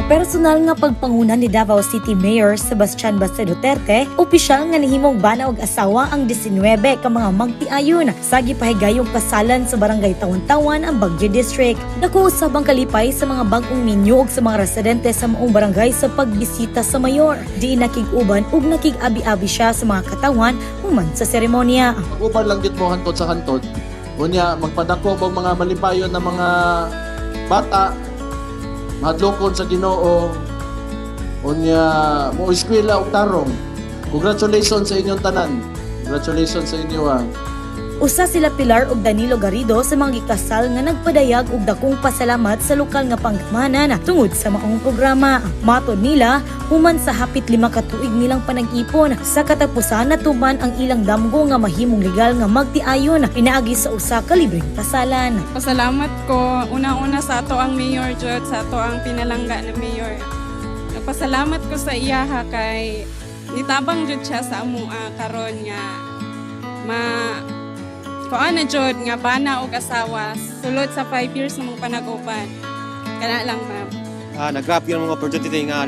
personal nga pagpangunan ni Davao City Mayor Sebastian Baste Duterte, opisyal nga nihimong bana og asawa ang 19 ka mga magtiayon sa gipahigayong kasalan sa barangay Tawan-Tawan ang Baguio District. Dako usab ang kalipay sa mga bag-ong minyo ug sa mga residente sa maong barangay sa pagbisita sa mayor. Di nakig-uban ug nakig-abi-abi siya sa mga katawan human sa seremonya. Mag-uban lang gid mo hantod sa hantod. Unya magpadako og mga malipayon na mga bata mahadlokon sa Ginoo. Unya mo eskwela og tarong. Congratulations sa inyong tanan. Congratulations sa inyo. Usa sila Pilar ug Danilo Garrido sa mga gikasal nga nagpadayag og dakong pasalamat sa lokal nga pangutmanan tungod sa maong programa. Matod nila, human sa hapit 5 ka tuig nilang panag-ipon, sa katapusan natuman ang ilang damgo nga mahimong legal nga magtiayon pinaagi sa usa ka libreng kasalan. Pasalamat ko una-una sa ato ang mayor jud, sa ato ang pinalangga na mayor. Nagpasalamat ko sa iyaha kay nitabang jud siya sa amoa karon nga kuana jud nga bana og asawa sulod sa 5 years namong panag-uban. Kana lang, ma'am. Nag-grab yung mga opportunity nga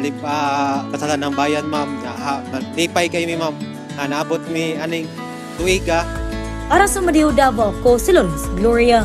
kasalan ng bayan, ma'am. Lipay kayo, ma'am. Naabot mi aning tuiga. Para sa Madiho Davao ko si Lourdes Gloria.